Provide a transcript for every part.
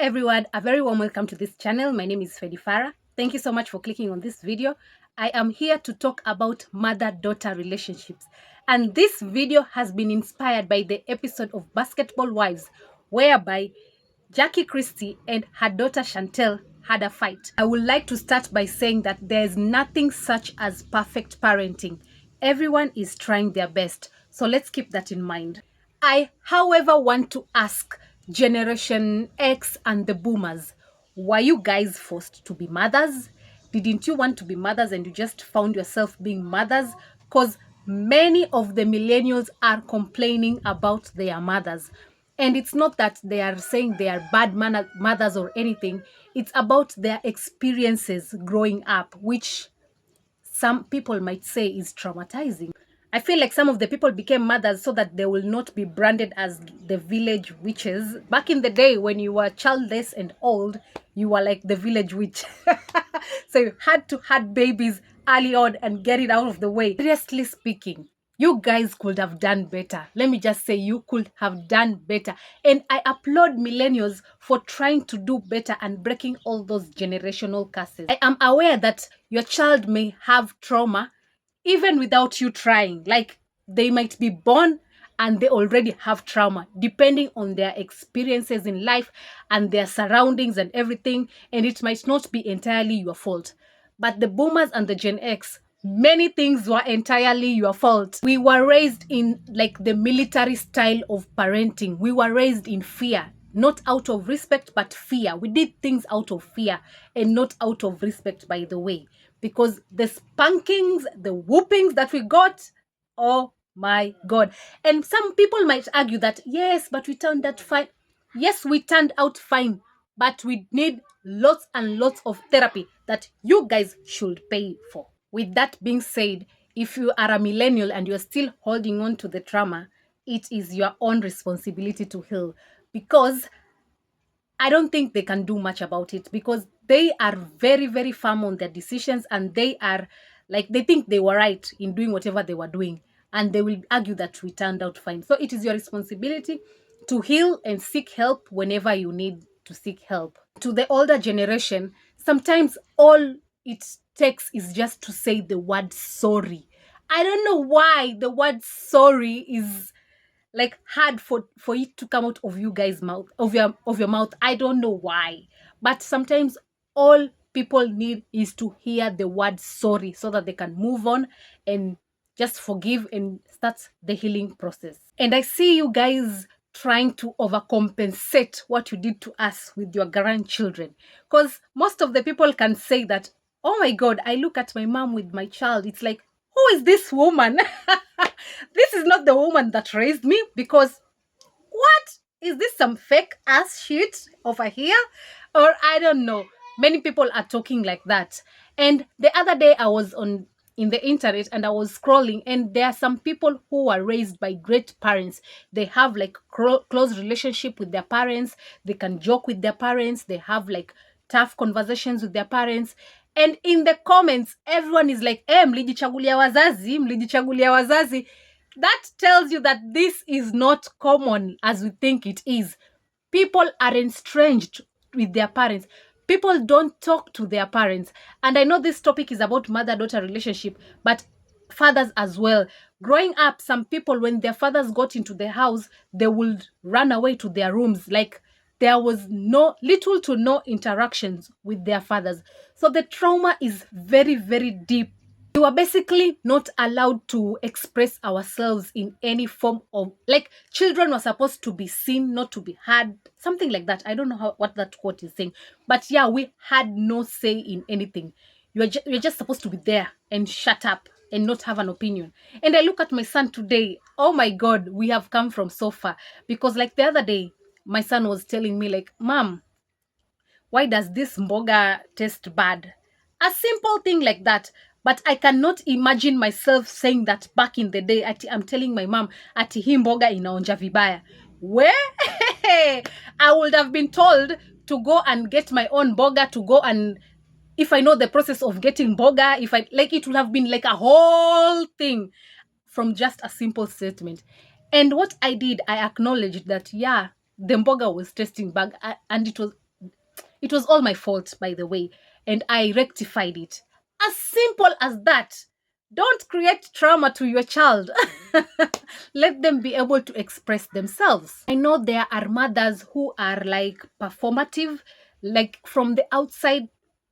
everyone, a very warm welcome to this channel. My name is Fedi Farah. Thank you so much for clicking on this video. I am here to talk about mother-daughter relationships. And this video has been inspired by the episode of Basketball Wives, whereby Jackie Christie and her daughter Chantel had a fight. I would like to start by saying that there's nothing such as perfect parenting. Everyone is trying their best. So let's keep that in mind. I, however, want to ask Generation X and the boomers, were you guys forced to be mothers? Didn't you want to be mothers and you just found yourself being mothers? Because many of the millennials are complaining about their mothers. And it's not that they are saying they are bad mothers or anything. It's about their experiences growing up, which some people might say is traumatizing. I feel like some of the people became mothers so that they will not be branded as the village witches. Back in the day when you were childless and old, you were like the village witch. So you had to have babies early on and get it out of the way. Seriously speaking, you guys could have done better. Let me just say you could have done better. And I applaud millennials for trying to do better and breaking all those generational curses. I am aware that your child may have trauma even without you trying. Like, they might be born and they already have trauma, depending on their experiences in life and their surroundings and everything. And it might not be entirely your fault. But the boomers and the Gen X, many things were entirely your fault. We were raised in like the military style of parenting. We were raised in fear, not out of respect, but fear. We did things out of fear and not out of respect, by the way. Because the spankings, the whoopings that we got, oh my God. And some people might argue that, yes, but we turned out fine. Yes, we turned out fine, but we need lots and lots of therapy that you guys should pay for. With that being said, if you are a millennial and you're still holding on to the trauma, it is your own responsibility to heal, because I don't think they can do much about it, because they are very, very firm on their decisions, and they are like, they think they were right in doing whatever they were doing, and they will argue that we turned out fine. So it is your responsibility to heal and seek help whenever you need to seek help. To the older generation, sometimes all it takes is just to say the word sorry. I don't know why the word sorry is like hard for it to come out of you guys' mouth, of your mouth. I don't know why, but sometimes all people need is to hear the word sorry so that they can move on and just forgive and start the healing process. And I see you guys trying to overcompensate what you did to us with your grandchildren, because most of the people can say that, oh my God, I look at my mom with my child, it's like, who is this woman? This is not the woman that raised me, because what? Is this some fake ass shit over here? Or I don't know. Many people are talking like that. And the other day I was in the internet and I was scrolling, and there are some people who are raised by great parents. They have like close relationship with their parents. They can joke with their parents. They have like tough conversations with their parents. And in the comments, everyone is like, mlijichagulia wazazi, mlijichagulia wazazi. That tells you that this is not common as we think it is. People are estranged with their parents. People don't talk to their parents. And I know this topic is about mother-daughter relationship, but fathers as well. Growing up, some people, when their fathers got into the house, they would run away to their rooms. Like, there was little to no interactions with their fathers. So the trauma is very, very deep. We were basically not allowed to express ourselves in any form of, like, children were supposed to be seen, not to be heard, something like that. I don't know what that quote is saying, but yeah, we had no say in anything. You're just supposed to be there and shut up and not have an opinion. And I look at my son today, oh my God, we have come from so far. Because like the other day, my son was telling me like, Mom, why does this mboga taste bad? A simple thing like that. But I cannot imagine myself saying that back in the day. I'm telling my mom, ati hii mboga inaonja vibaya. Where? I would have been told to go and get my own mboga, to go and, if I know the process of getting mboga, if I, like, it would have been like a whole thing from just a simple statement. And what I did, I acknowledged that, yeah, the mboga was tasting bad, and It was all my fault, by the way, and I rectified it. As simple as that. Don't create trauma to your child. Let them be able to express themselves. I know there are mothers who are like performative, like from the outside,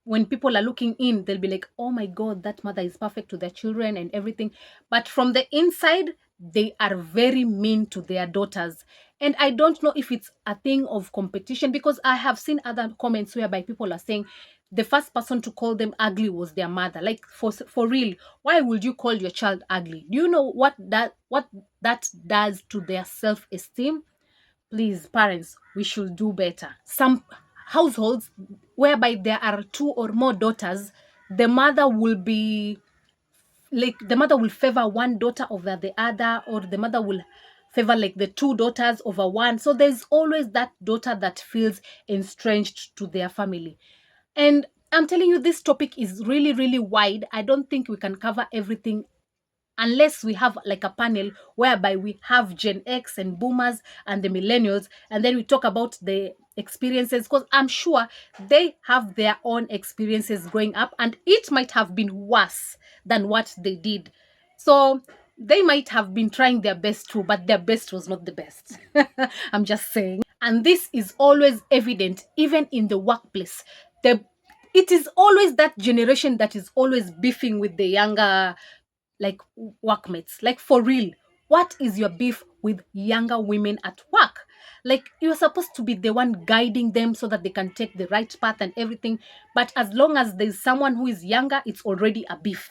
when people are looking in, they'll be like, oh my God, that mother is perfect to their children and everything. But from the inside, they are very mean to their daughters. And I don't know if it's a thing of competition, because I have seen other comments whereby people are saying the first person to call them ugly was their mother. Like, for real, why would you call your child ugly? Do you know what that does to their self-esteem? Please, parents, we should do better. Some households whereby there are two or more daughters, the mother will be like, the mother will favor one daughter over the other, or the mother will favor like the two daughters over one. So there's always that daughter that feels estranged to their family. And I'm telling you, this topic is really, really wide. I don't think we can cover everything unless we have like a panel whereby we have Gen X and boomers and the millennials, and then we talk about the experiences, because I'm sure they have their own experiences growing up, and it might have been worse than what they did. So they might have been trying their best too, but their best was not the best. I'm just saying. And this is always evident even in the workplace. It is always that generation that is always beefing with the younger, like, workmates. Like, for real, what is your beef with younger women at work? Like, you're supposed to be the one guiding them so that they can take the right path and everything, but as long as there's someone who is younger, it's already a beef.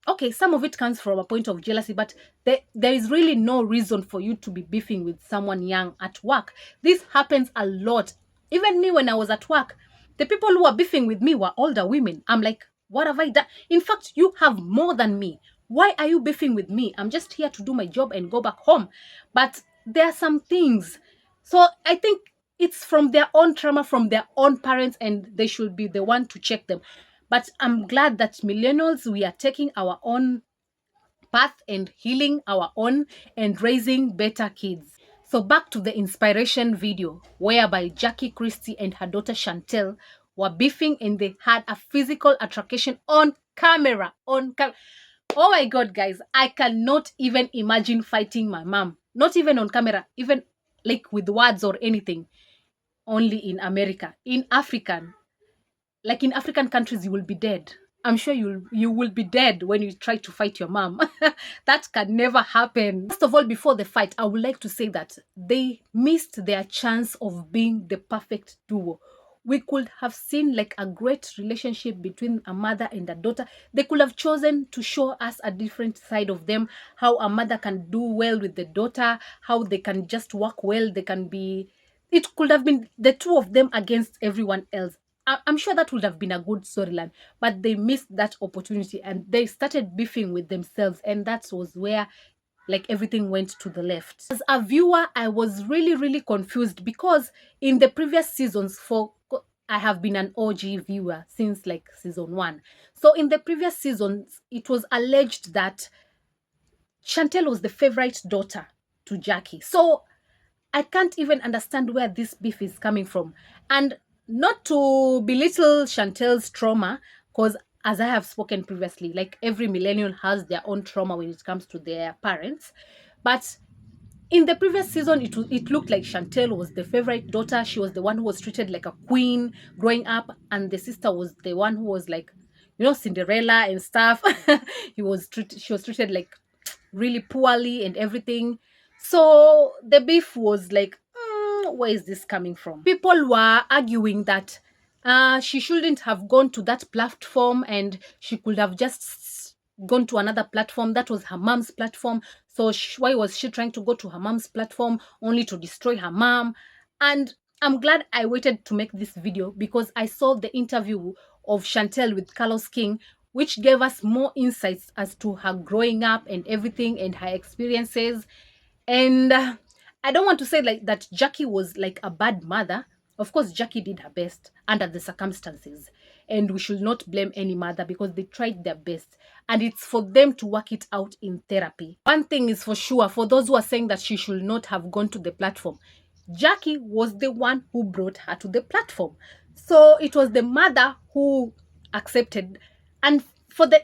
Okay, some of it comes from a point of jealousy, but there is really no reason for you to be beefing with someone young at work. This happens a lot. Even me, when I was at work, the people who were beefing with me were older women. I'm like, what have I done? In fact, you have more than me. Why are you beefing with me? I'm just here to do my job and go back home. But there are some things. So I think it's from their own trauma, from their own parents, and they should be the one to check them. But I'm glad that millennials, we are taking our own path and healing our own and raising better kids. So back to the inspiration video whereby Jackie Christie and her daughter Chantel were beefing, and they had a physical altercation on camera. Oh my God, guys, I cannot even imagine fighting my mom. Not even on camera, even like with words or anything. Only in America. In African countries, you will be dead. I'm sure you will be dead when you try to fight your mom. That can never happen. First of all, before the fight, I would like to say that they missed their chance of being the perfect duo. We could have seen like a great relationship between a mother and a daughter. They could have chosen to show us a different side of them, how a mother can do well with the daughter, how they can just work well, they can be, it could have been the two of them against everyone else. I'm sure that would have been a good storyline, but they missed that opportunity and they started beefing with themselves, and that was where like everything went to the left. As a viewer, I was really, really confused, because in the previous seasons, I have been an OG viewer since like season 1. So in the previous seasons, it was alleged that Chantel was the favorite daughter to Jackie. So I can't even understand where this beef is coming from. And not to belittle Chantel's trauma, because as I have spoken previously, like every millennial has their own trauma when it comes to their parents. But in the previous season, it looked like Chantel was the favorite daughter. She was the one who was treated like a queen growing up, and the sister was the one who was like, Cinderella and stuff. She was treated like really poorly and everything. So the beef was like, where is this coming from? People were arguing that she shouldn't have gone to that platform, and she could have just gone to another platform. That was her mom's platform. So why was she trying to go to her mom's platform only to destroy her mom? And I'm glad I waited to make this video, because I saw the interview of Chantel with Carlos King, which gave us more insights as to her growing up and everything and her experiences. And I don't want to say like that Jackie was like a bad mother. Of course, Jackie did her best under the circumstances, and we should not blame any mother, because they tried their best, and it's for them to work it out in therapy. One thing is for sure, for those who are saying that she should not have gone to the platform, Jackie was the one who brought her to the platform. So it was the mother who accepted. And for the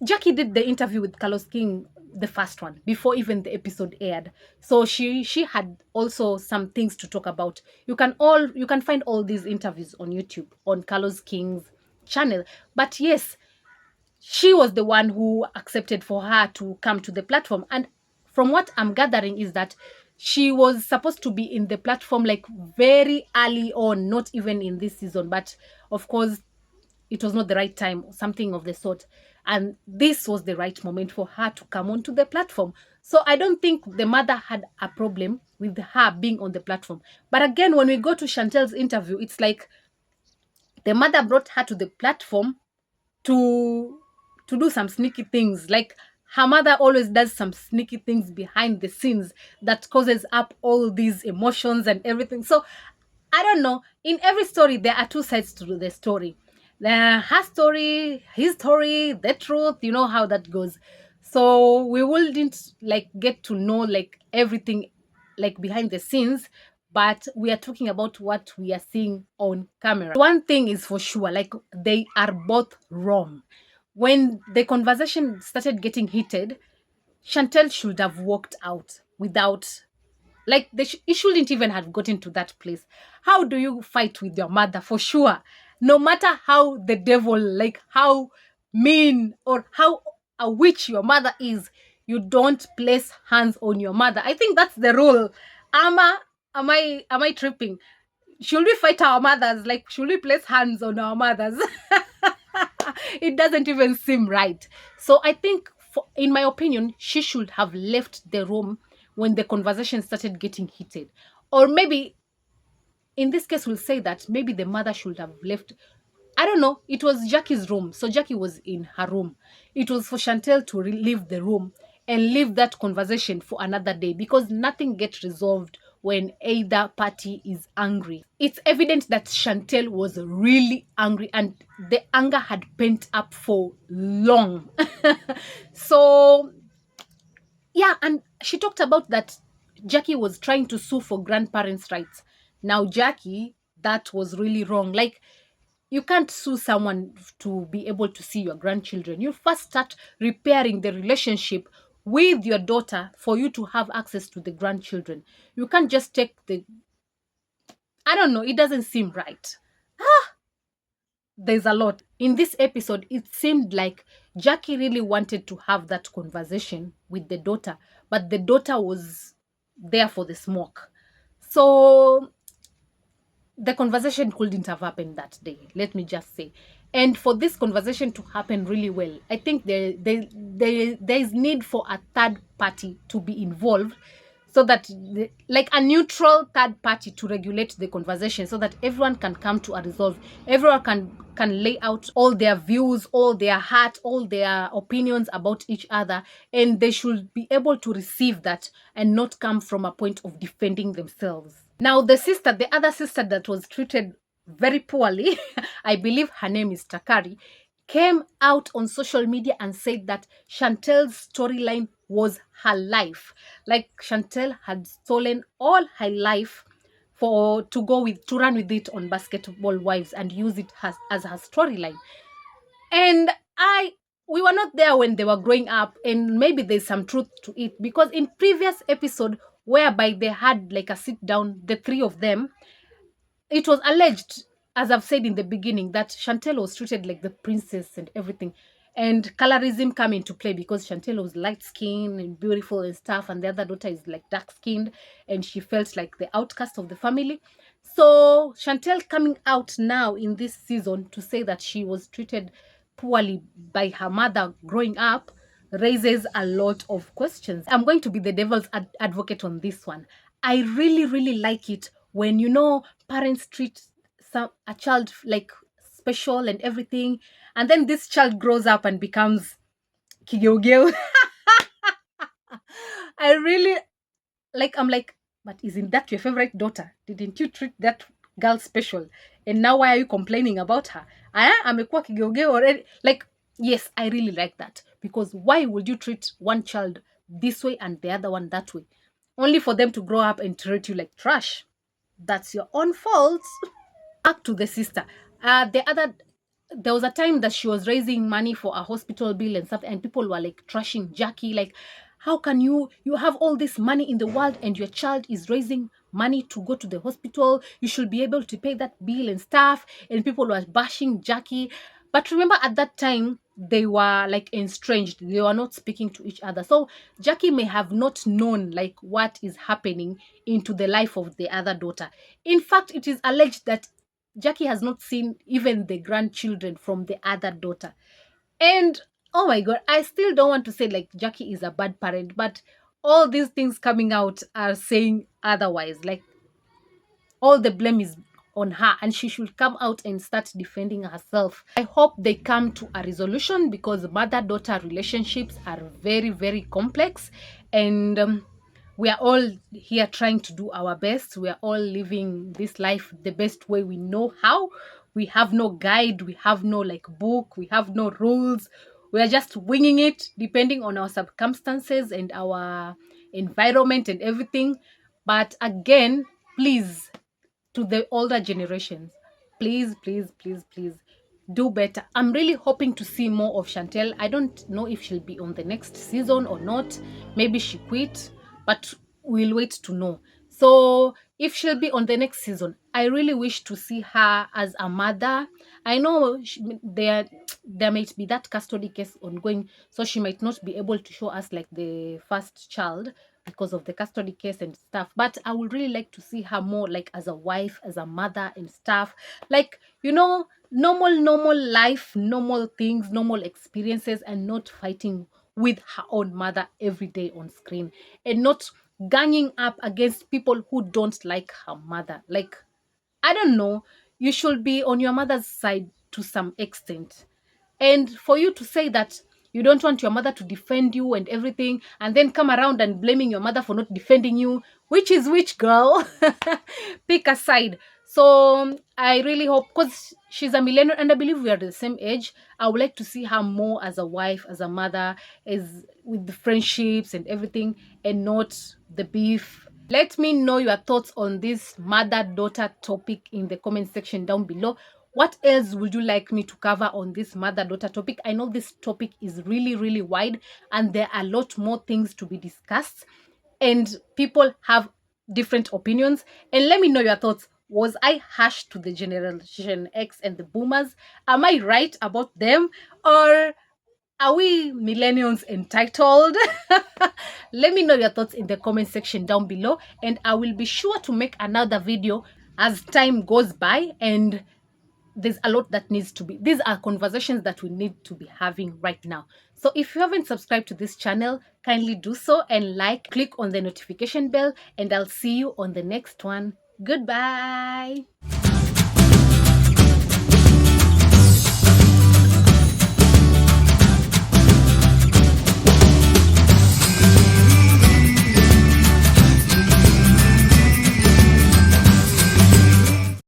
Jackie did the interview with Carlos King, the first one, before even the episode aired. So she had also some things to talk about. You can find all these interviews on YouTube on Carlos King's channel. But yes, she was the one who accepted for her to come to the platform. And from what I'm gathering is that she was supposed to be in the platform like very early on, not even in this season. But of course, it was not the right time, something of the sort. And this was the right moment for her to come onto the platform. So I don't think the mother had a problem with her being on the platform. But again, when we go to Chantel's interview, it's like the mother brought her to the platform to do some sneaky things. Like her mother always does some sneaky things behind the scenes that causes up all these emotions and everything. So I don't know, in every story there are two sides to the story. Her story, his story, the truth, you know how that goes. So we wouldn't like get to know like everything like behind the scenes, but we are talking about what we are seeing on camera. One thing is for sure, like they are both wrong. When the conversation started getting heated, Chantel should have walked out without, like it shouldn't even have gotten to that place. How do you fight with your mother? For sure, no matter how the devil, like how mean or how a witch your mother is, you don't place hands on your mother. I think that's the rule. Ama, am I tripping? Should we fight our mothers? Like, should we place hands on our mothers? It doesn't even seem right. So I think, in my opinion, she should have left the room when the conversation started getting heated. Or maybe, in this case, we'll say that maybe the mother should have left. I don't know. It was Jackie's room. So Jackie was in her room. It was for Chantel to leave the room and leave that conversation for another day, because nothing gets resolved when either party is angry. It's evident that Chantel was really angry and the anger had pent up for long. So yeah, and she talked about that Jackie was trying to sue for grandparents' rights. Now, Jackie, that was really wrong. Like, you can't sue someone to be able to see your grandchildren. You first start repairing the relationship with your daughter for you to have access to the grandchildren. You can't just take the, I don't know, it doesn't seem right. There's a lot. In this episode, it seemed like Jackie really wanted to have that conversation with the daughter, but the daughter was there for the smoke. So the conversation couldn't have happened that day, let me just say. And for this conversation to happen really well, I think there is need for a third party to be involved, so that like a neutral third party to regulate the conversation, so that everyone can come to a resolve. Everyone can lay out all their views, all their heart, all their opinions about each other, and they should be able to receive that and not come from a point of defending themselves. Now, the other sister that was treated very poorly, I believe her name is Takari, came out on social media and said that Chantel's storyline was her life. Like Chantel had stolen all her life to run with it on Basketball Wives and use it as her storyline. And we were not there when they were growing up, and maybe there's some truth to it, because in previous episode whereby they had like a sit down, the three of them, it was alleged, as I've said in the beginning, that Chantel was treated like the princess and everything. And colorism come into play, because Chantel was light skinned and beautiful and stuff, and the other daughter is like dark skinned, and she felt like the outcast of the family. So Chantel coming out now in this season to say that she was treated poorly by her mother growing up raises a lot of questions. I'm going to be the devil's advocate on this one. I really, really like it when, parents treat a child like special and everything, and then this child grows up and becomes kigeugeu. I really I'm like, but isn't that your favorite daughter? Didn't you treat that girl special? And now why are you complaining about her? Amekuwa kigeugeu already. Like, yes, I really like that, because why would you treat one child this way and the other one that way, only for them to grow up and treat you like trash? that's your own fault. Back to the sister. There was a time that she was raising money for a hospital bill and stuff, and people were like trashing Jackie, like, how can you have all this money in the world and your child is raising money to go to the hospital? You should be able to pay that bill and stuff. And people were bashing Jackie. But remember, at that time, they were like estranged. They were not speaking to each other. So Jackie may have not known like what is happening into the life of the other daughter. In fact, it is alleged that Jackie has not seen even the grandchildren from the other daughter. And oh my God, I still don't want to say like Jackie is a bad parent, but all these things coming out are saying otherwise. Like, all the blame is on her and she should come out and start defending herself. I hope they come to a resolution, because mother-daughter relationships are very, very complex. And we are all here trying to do our best. We are all living this life the best way we know how. We have no guide, we have no like book, we have no rules. We are just winging it depending on our circumstances and our environment and everything. But again, please, to the older generations, please, please, please, please do better. I'm really hoping to see more of Chantel. I don't know if she'll be on the next season or not. Maybe she quit, but we'll wait to know. So if she'll be on the next season, I really wish to see her as a mother. I know there might be that custody case ongoing, so she might not be able to show us like the first child because of the custody case and stuff. But I would really like to see her more like as a wife, as a mother and stuff. Like, normal life, normal things, normal experiences, and not fighting with her own mother every day on screen, and not ganging up against people who don't like her mother. Like, I don't know, you should be on your mother's side to some extent. And for you to say that you don't want your mother to defend you and everything, and then come around and blaming your mother for not defending you, which is which, girl? Pick a side. So I really hope, because she's a millennial and I believe we are the same age, I would like to see her more as a wife, as a mother, as with the friendships and everything, and not the beef. Let me know your thoughts on this mother-daughter topic in the comment section down below. What else would you like me to cover on this mother-daughter topic? I know this topic is really, really wide, and there are a lot more things to be discussed, and people have different opinions. And let me know your thoughts. Was I harsh to the Generation X and the boomers? Am I right about them? Or are we millennials entitled? Let me know your thoughts in the comment section down below, and I will be sure to make another video as time goes by. And there's a lot that needs to be, these are conversations that we need to be having right now. So if you haven't subscribed to this channel, kindly do so, and like, click on the notification bell, and I'll see you on the next one. Goodbye.